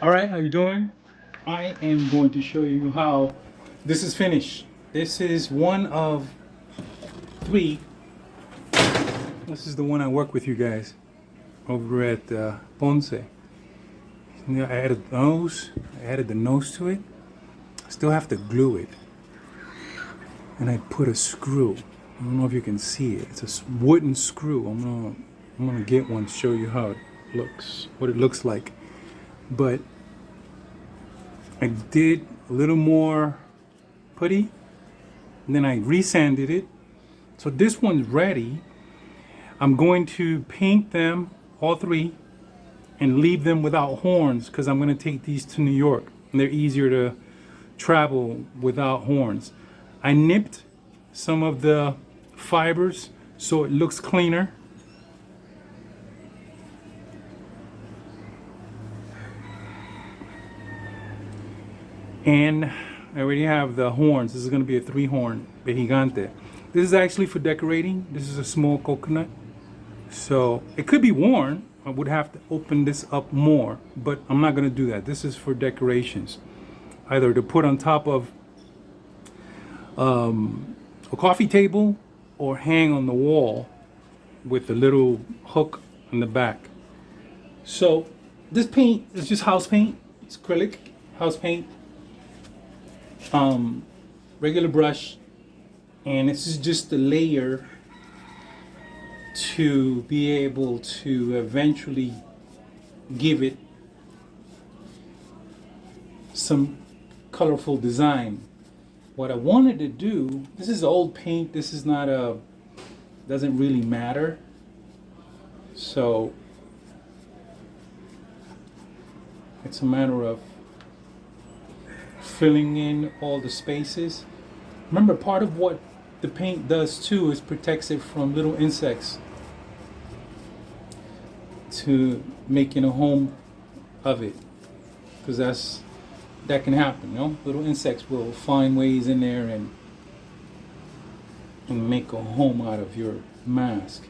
All right, how you doing? I am going to show you how this is finished. This is one of three. This is the one I work with you guys over at Ponce. I added the nose to it. I still have to glue it. And I put a screw. I don't know if you can see it. It's a wooden screw. I'm gonna get one to show you how it looks, what it looks like. But I did a little more putty, and then I resanded it. So this one's ready. I'm going to paint them, all three, and leave them without horns because I'm going to take these to New York, and they're easier to travel without horns. I nipped some of the fibers so it looks cleaner. And I already have the horns. This is going to be a 3-horn Vejigante. This is actually for decorating. This is a small coconut. So it could be worn. I would have to open this up more, but I'm not going to do that. This is for decorations. Either to put on top of a coffee table or hang on the wall with a little hook in the back. So this paint is just house paint. It's acrylic house paint. Regular brush, and this is just a layer to be able to eventually give it some colorful design. What I wanted to do, this is old paint, this is not doesn't really matter, so it's a matter of filling in all the spaces. Remember, part of what the paint does too is protects it from little insects to making a home of it, because that can happen, you know. Little insects will find ways in there and make a home out of your mask.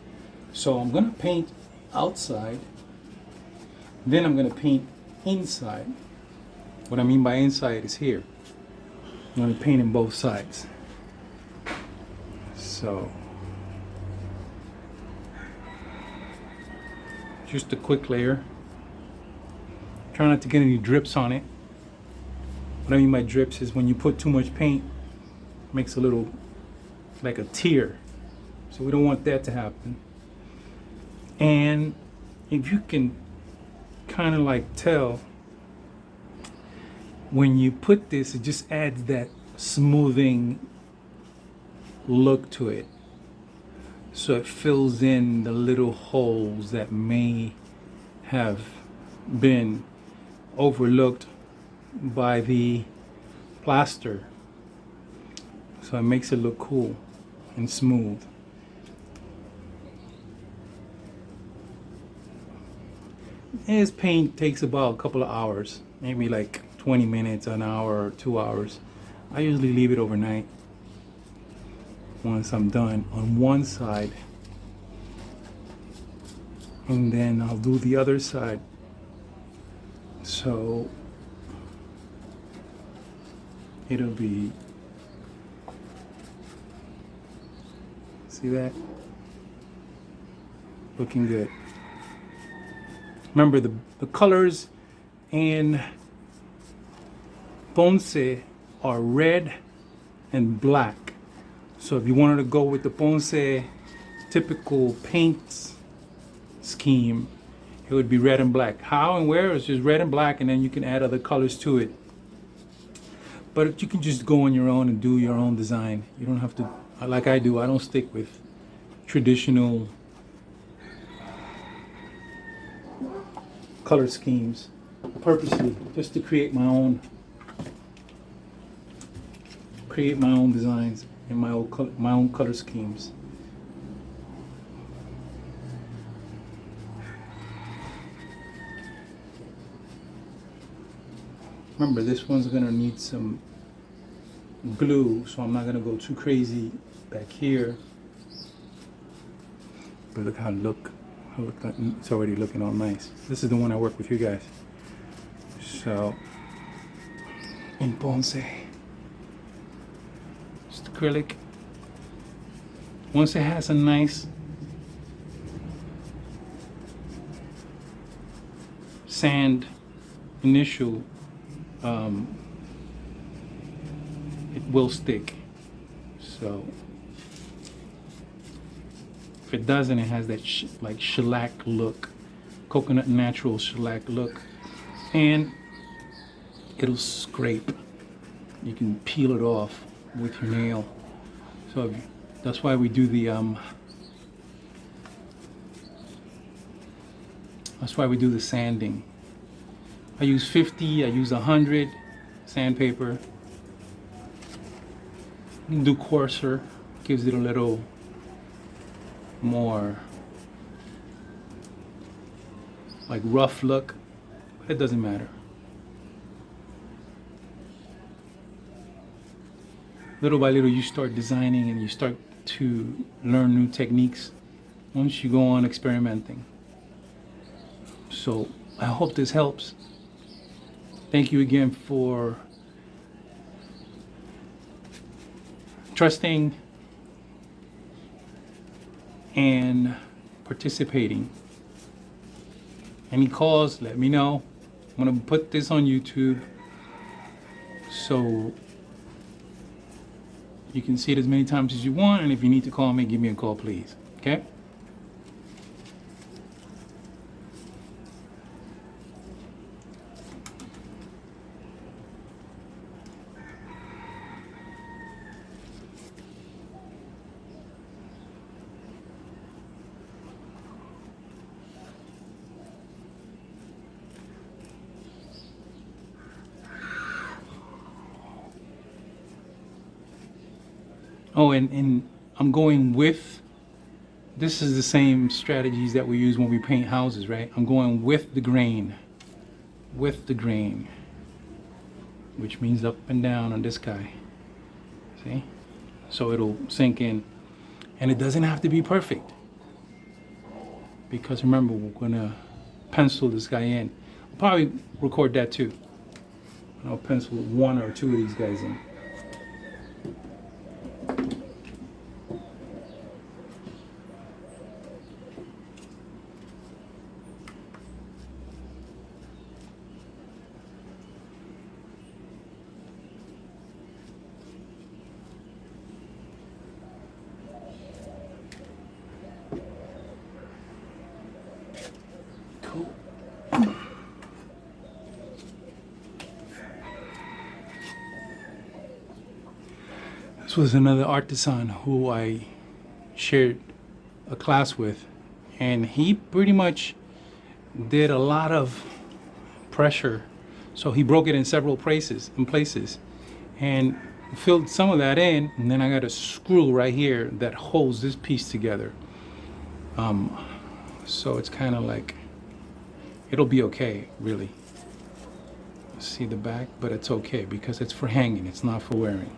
So I'm gonna paint outside, then I'm gonna paint inside. What I mean by inside is here. I'm going to paint in both sides. So, just a quick layer. Try not to get any drips on it. What I mean by drips is when you put too much paint, it makes a little, like a tear. So we don't want that to happen. And if you can kind of like tell, when you put this, it just adds that smoothing look to it. So it fills in the little holes that may have been overlooked by the plaster. So it makes it look cool and smooth. This paint takes about a couple of hours, maybe like 20 minutes, an hour, or 2 hours. I usually leave it overnight once I'm done on one side, and then I'll do the other side. So it'll be, see that? Looking good. Remember, the colors in Ponce are red and black. So if you wanted to go with the Ponce typical paint scheme, it would be red and black. How and where is just red and black, and then you can add other colors to it. But you can just go on your own and do your own design. You don't have to, like I do, I don't stick with traditional color schemes purposely, just to create my own designs and my own color schemes. Remember, this one's gonna need some glue, so I'm not gonna go too crazy back here. But look how it's already looking all nice. This is the one I work with you guys. So, entonces, just acrylic. Once it has a nice sand initial, it will stick. So if it doesn't, it has that like shellac look, coconut natural shellac look, and it'll scrape. You can peel it off with your nail. So that's why we do the sanding. I use 50, I use 100 sandpaper. You can do coarser, gives it a little more like rough look, but it doesn't matter. Little by little you start designing and you start to learn new techniques once you go on experimenting. So I hope this helps. Thank you again for trusting and participating. Any calls, let me know. I'm gonna put this on YouTube so you can see it as many times as you want, and if you need to call me, give me a call, please. Okay? Oh, and I'm going with, this is the same strategies that we use when we paint houses, right? I'm going with the grain, which means up and down on this guy, see? So it'll sink in, and it doesn't have to be perfect, because remember, we're gonna pencil this guy in. I'll probably record that too. I'll pencil one or two of these guys in. Cool. This was another artisan who I shared a class with, and he pretty much did a lot of pressure. So he broke it in several places, and filled some of that in, and then I got a screw right here that holds this piece together. So it's kind of like, it'll be okay, really. See the back, but it's okay because it's for hanging, it's not for wearing.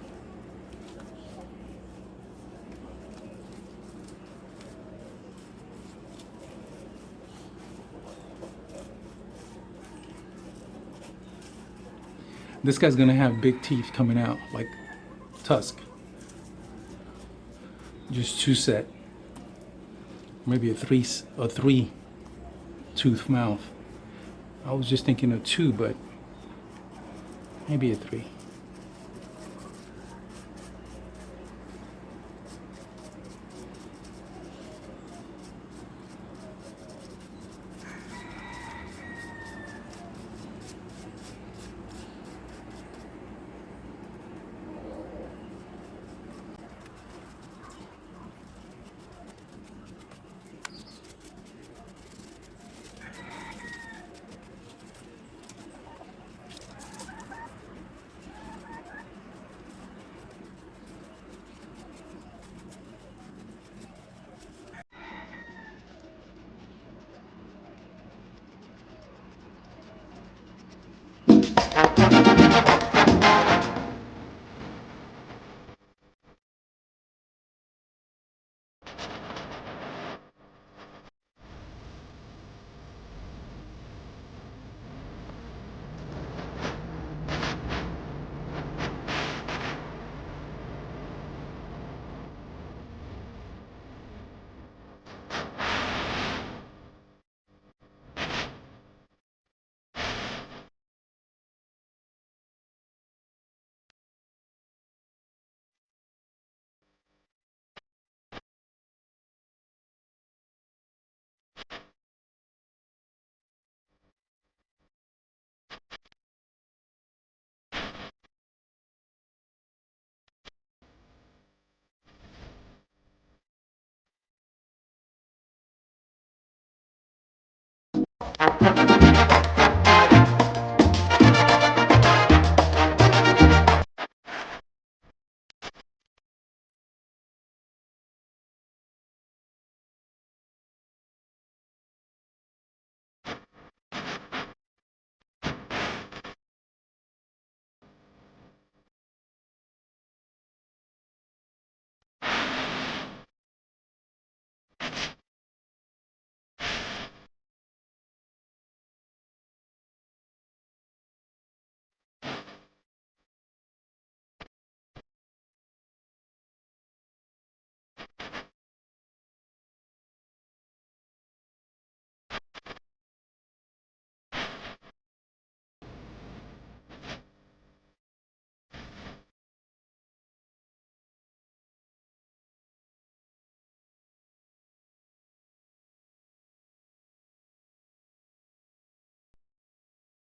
This guy's gonna have big teeth coming out, like tusk. Just two set. Maybe a three tooth mouth. I was just thinking of two, but maybe a three.